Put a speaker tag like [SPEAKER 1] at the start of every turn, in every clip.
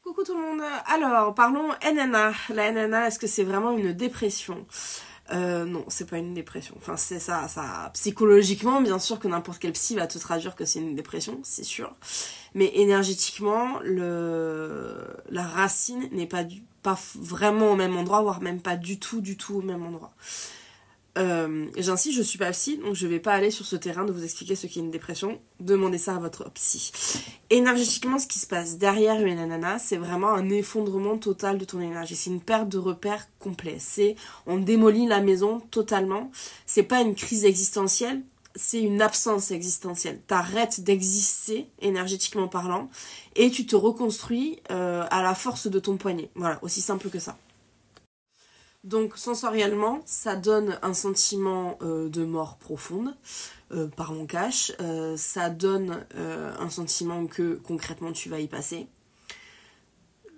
[SPEAKER 1] Coucou tout le monde. Alors, parlons NNA. La NNA, est-ce que c'est vraiment une dépression? Non, c'est pas une dépression. Enfin, c'est ça, psychologiquement, bien sûr que n'importe quel psy va te traduire que c'est une dépression, c'est sûr. Mais énergétiquement, la racine n'est pas vraiment au même endroit, voire même pas du tout au même endroit. J'insiste, je suis pas psy, donc je vais pas aller sur ce terrain de vous expliquer ce qu'est une dépression. Demandez ça à votre psy. Énergétiquement, ce qui se passe derrière une ananas, c'est vraiment un effondrement total de ton énergie. C'est une perte de repères complet. On démolit la maison totalement. C'est pas une crise existentielle, c'est une absence existentielle. T'arrêtes d'exister, énergétiquement parlant, et tu te reconstruis à la force de ton poignet. Voilà, aussi simple que ça. Donc sensoriellement, ça donne un sentiment de mort profonde, parlons cash. Ça donne un sentiment que concrètement tu vas y passer.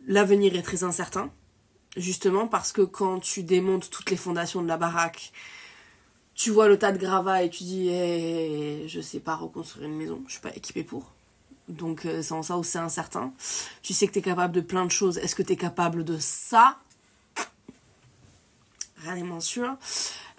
[SPEAKER 1] L'avenir est très incertain, justement parce que quand tu démontes toutes les fondations de la baraque, tu vois le tas de gravats et tu dis je sais pas reconstruire une maison, je suis pas équipée pour. Donc c'est en ça où c'est incertain. Tu sais que t'es capable de plein de choses, est-ce que t'es capable de ça? Rien n'est moins sûr.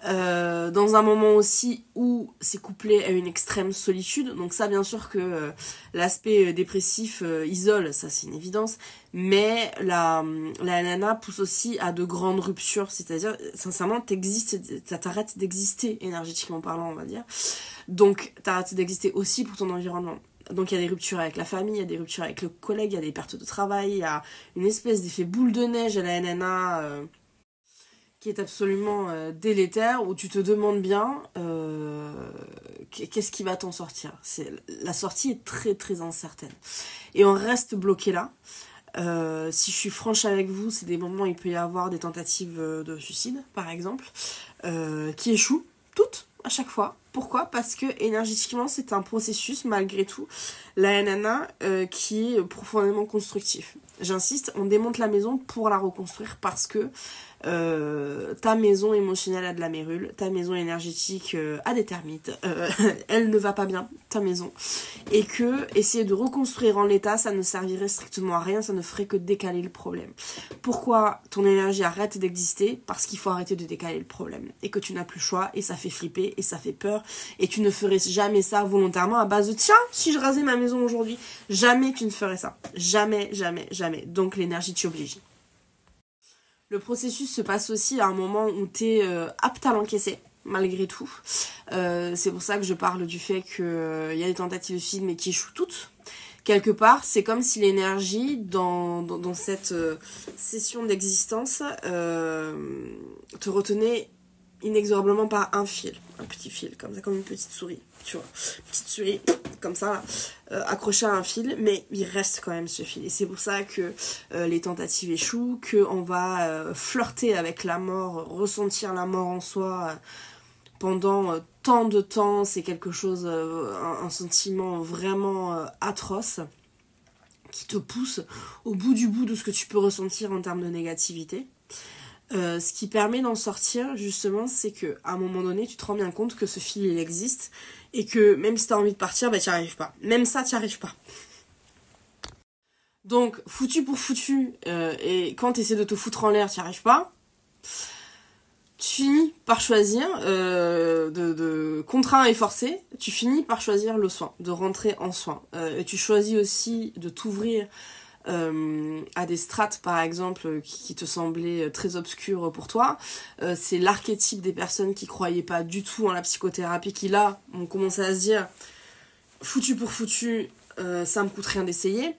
[SPEAKER 1] Dans un moment aussi où c'est couplé à une extrême solitude, donc ça bien sûr que l'aspect dépressif isole, ça c'est une évidence, mais la nana pousse aussi à de grandes ruptures, c'est-à-dire sincèrement t'arrêtes d'exister énergétiquement parlant, on va dire, donc t'arrêtes d'exister aussi pour ton environnement. Donc il y a des ruptures avec la famille, il y a des ruptures avec le collègue, il y a des pertes de travail, il y a une espèce d'effet boule de neige à la NNA qui est absolument délétère, où tu te demandes bien qu'est-ce qui va t'en sortir. La sortie est très très incertaine. Et on reste bloqué là. Si je suis franche avec vous, c'est des moments où il peut y avoir des tentatives de suicide, par exemple, qui échouent, toutes, à chaque fois. Pourquoi? Parce que énergétiquement, c'est un processus, malgré tout, la NNA, qui est profondément constructif. J'insiste, on démonte la maison pour la reconstruire parce que ta maison émotionnelle a de la mérule, ta maison énergétique a des termites, elle ne va pas bien, ta maison, et que essayer de reconstruire en l'état, ça ne servirait strictement à rien, ça ne ferait que décaler le problème. Pourquoi ton énergie arrête d'exister? Parce qu'il faut arrêter de décaler le problème, et que tu n'as plus le choix, et ça fait flipper, et ça fait peur, et tu ne ferais jamais ça volontairement à base de tiens, si je rasais ma maison aujourd'hui, jamais tu ne ferais ça, jamais, jamais, jamais, donc l'énergie t'y oblige. Le processus se passe aussi à un moment où tu es apte à l'encaisser, malgré tout. C'est pour ça que je parle du fait qu'il y a des tentatives de suicide, mais qui échouent toutes. Quelque part, c'est comme si l'énergie, dans cette session d'existence, te retenait inexorablement par un petit fil, comme ça, comme une petite souris, tu vois. Petite souris, comme ça, accrochée à un fil, mais il reste quand même ce fil. Et c'est pour ça que les tentatives échouent, qu'on va flirter avec la mort, ressentir la mort en soi pendant tant de temps. C'est quelque chose, un sentiment vraiment atroce, qui te pousse au bout du bout de ce que tu peux ressentir en termes de négativité. Ce qui permet d'en sortir, justement, c'est que à un moment donné, tu te rends bien compte que ce fil, il existe, et que même si t'as envie de partir, bah t'y arrives pas. Même ça, t'y arrives pas. Donc, foutu pour foutu, et quand t'essaies de te foutre en l'air, t'y arrives pas, tu finis par choisir, de contraint et forcé, tu finis par choisir le soin, de rentrer en soin. Et tu choisis aussi de t'ouvrir à des strates par exemple qui te semblaient très obscures pour toi. C'est l'archétype des personnes qui croyaient pas du tout en la psychothérapie qui là ont commencé à se dire foutu pour foutu, ça me coûte rien d'essayer.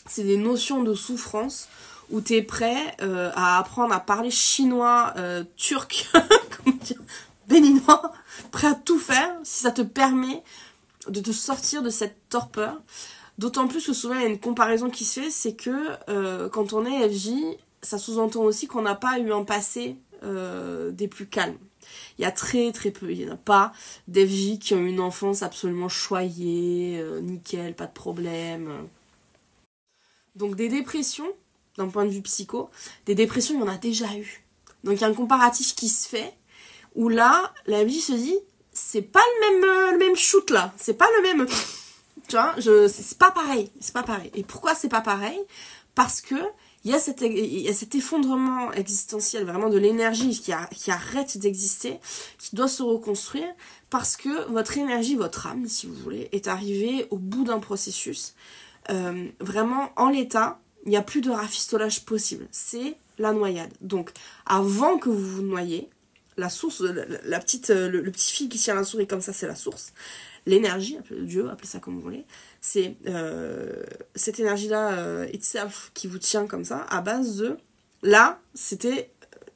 [SPEAKER 1] C'est des notions de souffrance où t'es prêt à apprendre à parler chinois, turc, comment dire, béninois, prêt à tout faire si ça te permet de te sortir de cette torpeur. D'autant plus que souvent il y a une comparaison qui se fait, c'est que quand on est FJ, ça sous-entend aussi qu'on n'a pas eu un passé des plus calmes. Il y a très très peu, il n'y en a pas d'FJ qui ont une enfance absolument choyée, nickel, pas de problème. Donc des dépressions, d'un point de vue psycho, des dépressions il y en a déjà eu. Donc il y a un comparatif qui se fait, où là, la FJ se dit, c'est pas le même shoot là, c'est pas le même... Tu vois, c'est pas pareil. C'est pas pareil. Et pourquoi c'est pas pareil? Parce que il y a cet effondrement existentiel, vraiment de l'énergie qui arrête d'exister, qui doit se reconstruire, parce que votre énergie, votre âme, si vous voulez, est arrivée au bout d'un processus. Vraiment, en l'état, il n'y a plus de rafistolage possible. C'est la noyade. Donc, avant que vous vous noyez, la source, le petit fil qui tient la souris comme ça, c'est la source. L'énergie, Dieu, appelez ça comme vous voulez, c'est cette énergie-là, itself, qui vous tient comme ça, à base de... Là, c'était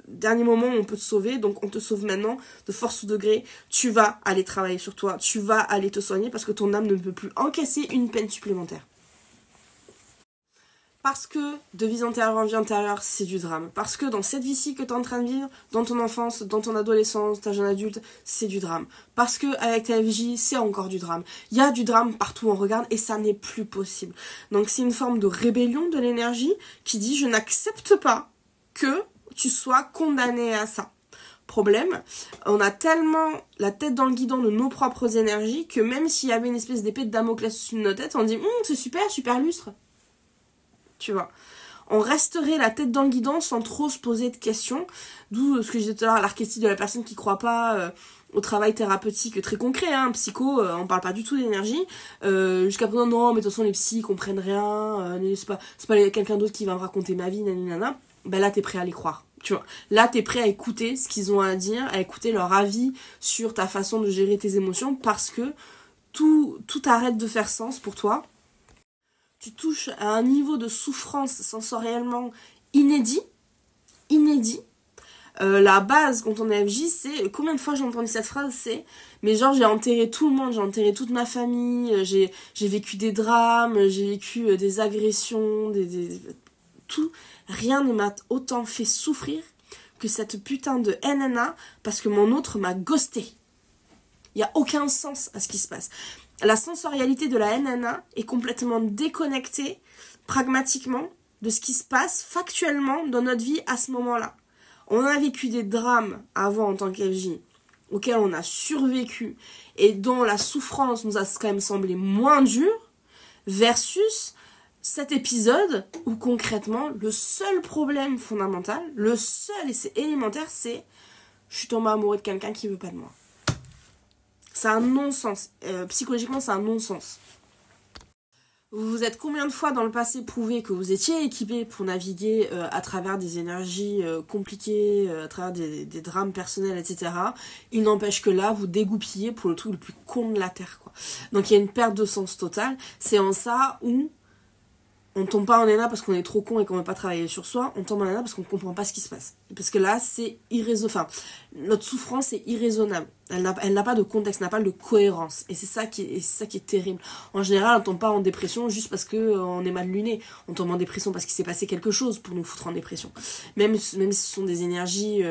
[SPEAKER 1] dernier moment où on peut te sauver, donc on te sauve maintenant, de force ou de gré, tu vas aller travailler sur toi, tu vas aller te soigner, parce que ton âme ne peut plus encaisser une peine supplémentaire. Parce que de vie antérieure en vie antérieure, c'est du drame. Parce que dans cette vie-ci que tu es en train de vivre, dans ton enfance, dans ton adolescence, ta jeune adulte, c'est du drame. Parce que avec ta FJ, c'est encore du drame. Il y a du drame partout où on regarde et ça n'est plus possible. Donc c'est une forme de rébellion de l'énergie qui dit « je n'accepte pas que tu sois condamné à ça ». Problème, on a tellement la tête dans le guidon de nos propres énergies que même s'il y avait une espèce d'épée de Damoclès au-dessus de nos têtes, on dit « c'est super, super lustre ». Tu vois, on resterait la tête dans le guidon sans trop se poser de questions, d'où ce que je disais tout à l'heure, l'archétype de la personne qui croit pas au travail thérapeutique très concret, hein, psycho, on parle pas du tout d'énergie, jusqu'à présent non, mais de toute façon les psys comprennent rien, c'est pas quelqu'un d'autre qui va me raconter ma vie, nanana, ben là t'es prêt à les croire, tu vois, là t'es prêt à écouter ce qu'ils ont à dire, à écouter leur avis sur ta façon de gérer tes émotions, parce que tout arrête de faire sens pour toi. Tu touches à un niveau de souffrance sensoriellement inédit. La base quand on est FJ, c'est... Combien de fois j'ai entendu cette phrase? C'est... Mais genre j'ai enterré tout le monde, j'ai enterré toute ma famille, j'ai vécu des drames, j'ai vécu des agressions, tout. Rien ne m'a autant fait souffrir que cette putain de NNA parce que mon autre m'a ghosté. Il n'y a aucun sens à ce qui se passe. La sensorialité de la NNA est complètement déconnectée, pragmatiquement, de ce qui se passe factuellement dans notre vie à ce moment-là. On a vécu des drames avant en tant qu'FJ, auxquels on a survécu, et dont la souffrance nous a quand même semblé moins dure, versus cet épisode où concrètement, le seul problème fondamental, le seul et c'est élémentaire, c'est « je suis tombée amoureux de quelqu'un qui veut pas de moi ». C'est un non-sens. Psychologiquement, c'est un non-sens. Vous vous êtes combien de fois dans le passé prouvé que vous étiez équipé pour naviguer à travers des énergies compliquées, à travers des drames personnels, etc. Il n'empêche que là, vous dégoupillez pour le truc le plus con de la Terre, quoi. Donc il y a une perte de sens totale. C'est en ça où on tombe pas en ENA parce qu'on est trop con et qu'on ne veut pas travailler sur soi, on tombe en ENA parce qu'on ne comprend pas ce qui se passe. Parce que là, c'est irraisonnable. Enfin, notre souffrance est irraisonnable. Elle n'a pas de contexte, n'a pas de cohérence. Et c'est ça qui est terrible. En général, on ne tombe pas en dépression juste parce qu'on est mal luné. On tombe en dépression parce qu'il s'est passé quelque chose pour nous foutre en dépression. Même si ce sont des énergies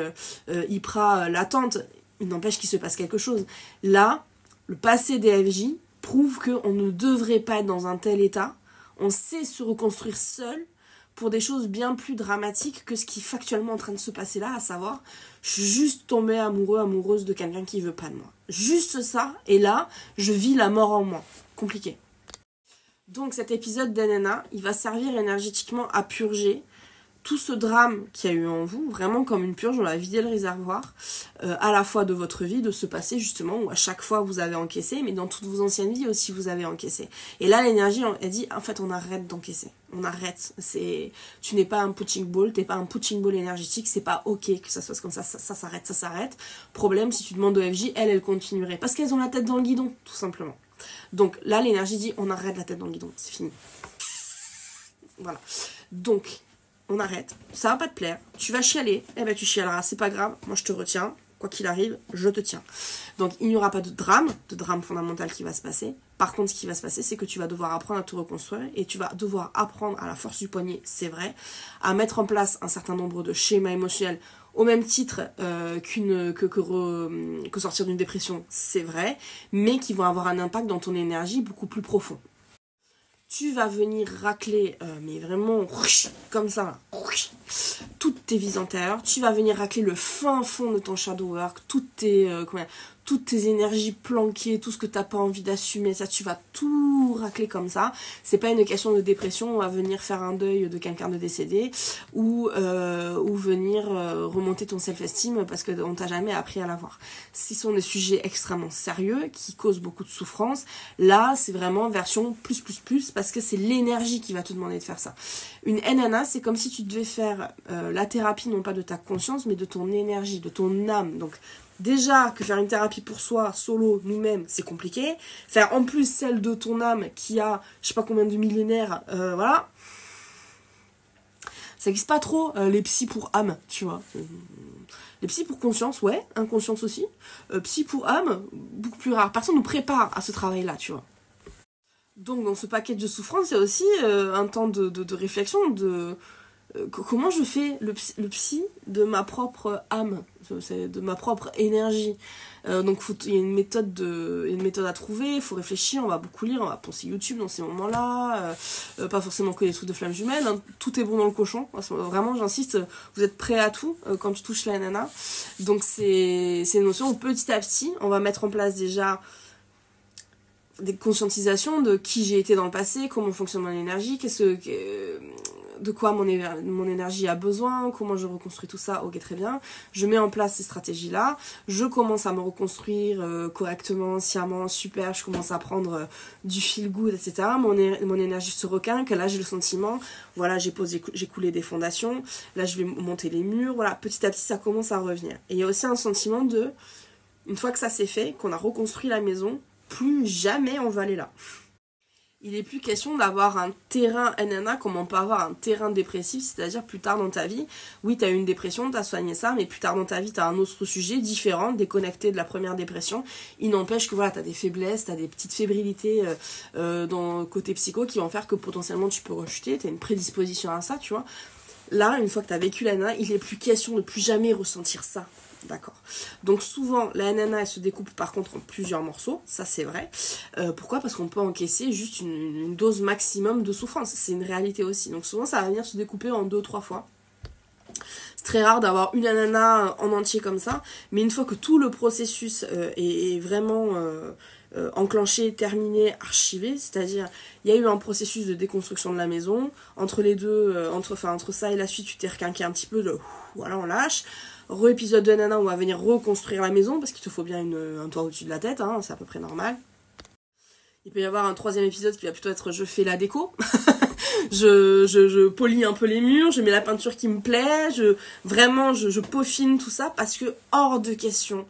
[SPEAKER 1] hyper latentes, il n'empêche qu'il se passe quelque chose. Là, le passé des FJ prouve qu'on ne devrait pas être dans un tel état. On sait se reconstruire seul pour des choses bien plus dramatiques que ce qui est factuellement en train de se passer là, à savoir, je suis juste tombée amoureuse de quelqu'un qui veut pas de moi. Juste ça, et là, je vis la mort en moi. Compliqué. Donc cet épisode d'NNA, il va servir énergétiquement à purger tout ce drame qu'il y a eu en vous, vraiment comme une purge, on va vider le réservoir, à la fois de votre vie, de ce passé justement, où à chaque fois vous avez encaissé, mais dans toutes vos anciennes vies aussi vous avez encaissé. Et là l'énergie, elle dit, en fait on arrête d'encaisser, on arrête, tu n'es pas un punching ball, t'es pas un punching ball énergétique, c'est pas ok que ça se passe comme ça, ça s'arrête. Problème, si tu demandes au FJ, elle continuerait, parce qu'elles ont la tête dans le guidon, tout simplement. Donc là l'énergie dit, on arrête la tête dans le guidon, c'est fini. Voilà. Donc, on arrête, ça va pas te plaire, tu vas chialer, eh ben tu chialeras, c'est pas grave, moi je te retiens, quoi qu'il arrive, je te tiens. Donc il n'y aura pas de drame fondamental qui va se passer. Par contre, ce qui va se passer, c'est que tu vas devoir apprendre à te reconstruire et tu vas devoir apprendre à la force du poignet, c'est vrai, à mettre en place un certain nombre de schémas émotionnels au même titre que sortir d'une dépression, c'est vrai, mais qui vont avoir un impact dans ton énergie beaucoup plus profond. Tu vas venir racler, mais vraiment, comme ça, toutes tes vies antérieures. Tu vas venir racler le fin fond de ton shadow work, tout toutes tes énergies planquées, tout ce que t'as pas envie d'assumer, ça tu vas tout racler comme ça. C'est pas une question de dépression, on va venir faire un deuil de quelqu'un de décédé ou venir remonter ton self-esteem parce qu'on t'a jamais appris à l'avoir. Ce sont des sujets extrêmement sérieux qui causent beaucoup de souffrance. Là, c'est vraiment version plus parce que c'est l'énergie qui va te demander de faire ça. Une NNA, c'est comme si tu devais faire la thérapie non pas de ta conscience mais de ton énergie, de ton âme. Donc déjà que faire une thérapie pour soi, solo, nous-mêmes, c'est compliqué. Faire en plus celle de ton âme qui a je sais pas combien de millénaires, voilà. Ça n'existe pas trop les psys pour âme, tu vois. Les psys pour conscience, ouais, inconscience aussi. Psy pour âme, beaucoup plus rare. Personne nous prépare à ce travail-là, tu vois. Donc dans ce paquet de souffrance, il y a aussi un temps de réflexion, comment je fais le psy de ma propre âme, de ma propre énergie. Donc il y a une méthode à trouver, il faut réfléchir, on va beaucoup lire, on va penser YouTube dans ces moments-là, pas forcément que les trucs de flammes jumelles, hein, tout est bon dans le cochon, vraiment j'insiste, vous êtes prêts à tout quand tu touches la nana. Donc c'est une notion où petit à petit, on va mettre en place déjà des conscientisations de qui j'ai été dans le passé, comment fonctionne mon énergie, de quoi mon énergie a besoin, comment je reconstruis tout ça, ok très bien, je mets en place ces stratégies-là, je commence à me reconstruire correctement, sciemment, super, je commence à prendre du feel good, etc. Mon énergie se requinque, là j'ai le sentiment, voilà, j'ai coulé des fondations, là je vais monter les murs, voilà, petit à petit ça commence à revenir. Et il y a aussi un sentiment une fois que ça s'est fait, qu'on a reconstruit la maison, plus jamais on va aller là. Il n'est plus question d'avoir un terrain NNA comme on peut avoir un terrain dépressif, c'est-à-dire plus tard dans ta vie, oui tu as eu une dépression, tu as soigné ça, mais plus tard dans ta vie tu as un autre sujet différent, déconnecté de la première dépression. Il n'empêche que voilà, tu as des faiblesses, tu as des petites fébrilités dans le côté psycho qui vont faire que potentiellement tu peux rechuter, tu as une prédisposition à ça, tu vois. Là, une fois que tu as vécu la NNA, il n'est plus question de plus jamais ressentir ça. D'accord. Donc souvent, la NNA, elle se découpe par contre en plusieurs morceaux, ça c'est vrai. Pourquoi ? Parce qu'on peut encaisser juste une dose maximum de souffrance. C'est une réalité aussi. Donc souvent, ça va venir se découper en 2-3 fois. C'est très rare d'avoir une NNA en entier comme ça. Mais une fois que tout le processus est vraiment enclenché, terminé, archivé, c'est-à-dire il y a eu un processus de déconstruction de la maison. Entre les deux, entre ça et la suite, tu t'es requinqué un petit peu voilà, on lâche. Épisode de nana, on va venir reconstruire la maison parce qu'il te faut bien un toit au-dessus de la tête, hein, c'est à peu près normal. Il peut y avoir un troisième épisode qui va plutôt être je fais la déco. je polis un peu les murs, je mets la peinture qui me plaît, je peaufine tout ça parce que hors de question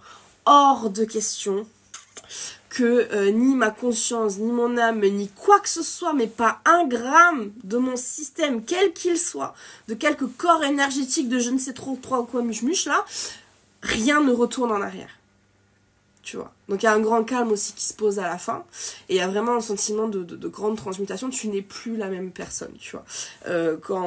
[SPEAKER 1] que ni ma conscience, ni mon âme, ni quoi que ce soit, mais pas un gramme de mon système, quel qu'il soit, de quelque corps énergétique de je ne sais trop quoi muche là, rien ne retourne en arrière. Tu vois. Donc il y a un grand calme aussi qui se pose à la fin et il y a vraiment un sentiment de grande transmutation, tu n'es plus la même personne, tu vois. Quand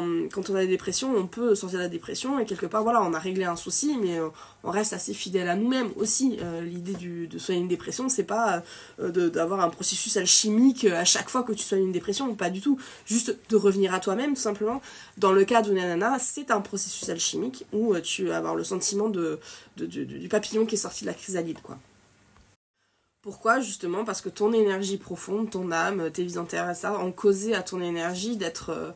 [SPEAKER 1] on a des dépressions, on peut sortir de la dépression et quelque part voilà, on a réglé un souci mais on reste assez fidèle à nous-mêmes aussi. L'idée de soigner une dépression, c'est pas d'avoir un processus alchimique à chaque fois que tu soignes une dépression, pas du tout, juste de revenir à toi-même tout simplement. Dans le cas de Nanana, c'est un processus alchimique où tu vas avoir le sentiment du papillon qui est sorti de la chrysalide, quoi. Pourquoi ? Justement parce que ton énergie profonde, ton âme, tes vies antérieures, ça, ont causé à ton énergie d'être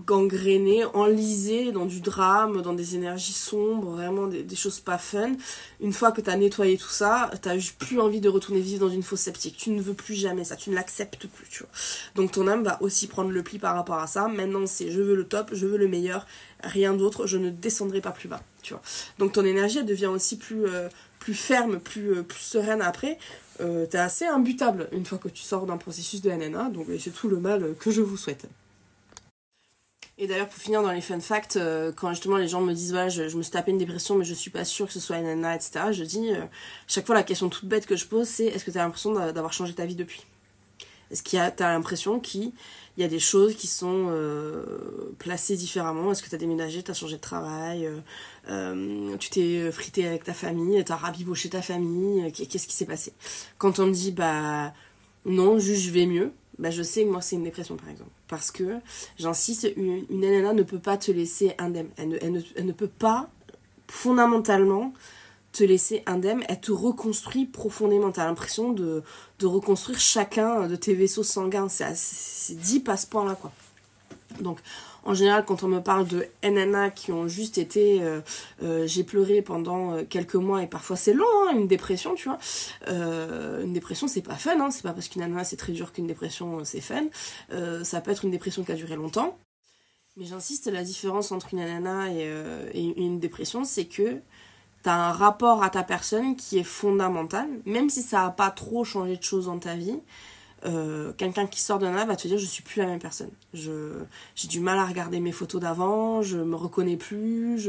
[SPEAKER 1] gangrénée, enlisée dans du drame, dans des énergies sombres, vraiment des choses pas fun. Une fois que tu as nettoyé tout ça, tu n'as plus envie de retourner vivre dans une fosse septique. Tu ne veux plus jamais ça, tu ne l'acceptes plus, tu vois. Donc ton âme va aussi prendre le pli par rapport à ça. Maintenant c'est je veux le top, je veux le meilleur, rien d'autre, je ne descendrai pas plus bas, tu vois. Donc ton énergie elle devient aussi plus ferme, plus sereine après. T'es assez imbutable une fois que tu sors d'un processus de NNA, donc c'est tout le mal que je vous souhaite. Et d'ailleurs, pour finir dans les fun facts, quand justement les gens me disent voilà, je me suis tapé une dépression mais je suis pas sûre que ce soit NNA, etc., je dis, chaque fois la question toute bête que je pose c'est est-ce que t'as l'impression d'avoir changé ta vie depuis ? Est-ce que t'as l'impression qu'il y a des choses qui sont placées différemment ? Est-ce que t'as déménagé, t'as changé de travail, tu t'es frité avec ta famille, t'as rabiboché ta famille, qu'est-ce qui s'est passé ? Quand on me dit bah non, juste je vais mieux, bah je sais que moi c'est une dépression par exemple. Parce que, j'insiste, une NNA ne peut pas te laisser indemne. Elle ne peut pas, fondamentalement, te laisser indemne, elle te reconstruit profondément. T'as l'impression de reconstruire chacun de tes vaisseaux sanguins. C'est deep à ce point-là, quoi. Donc, en général, quand on me parle de NNA qui ont juste été... j'ai pleuré pendant quelques mois, et parfois c'est long, hein, une dépression, tu vois. Une dépression, c'est pas fun, hein, c'est pas parce qu'une NNA c'est très dur qu'une dépression c'est fun. Ça peut être une dépression qui a duré longtemps. Mais j'insiste, la différence entre une NNA et une dépression, c'est que t'as un rapport à ta personne qui est fondamental, même si ça n'a pas trop changé de choses dans ta vie. Quelqu'un qui sort de NNA va te dire je suis plus la même personne, j'ai du mal à regarder mes photos d'avant, je me reconnais plus,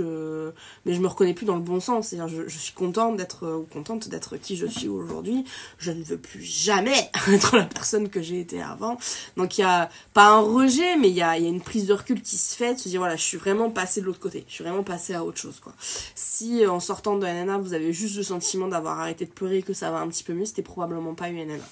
[SPEAKER 1] mais je me reconnais plus dans le bon sens, c'est-à-dire je suis contente d'être qui je suis aujourd'hui, je ne veux plus jamais être la personne que j'ai été avant. Donc il y a pas un rejet, mais il y a une prise de recul qui se fait, de se dire voilà, je suis vraiment passée de l'autre côté, je suis vraiment passée à autre chose, quoi. Si en sortant de NNA vous avez juste le sentiment d'avoir arrêté de pleurer et que ça va un petit peu mieux, c'était probablement pas une NNA.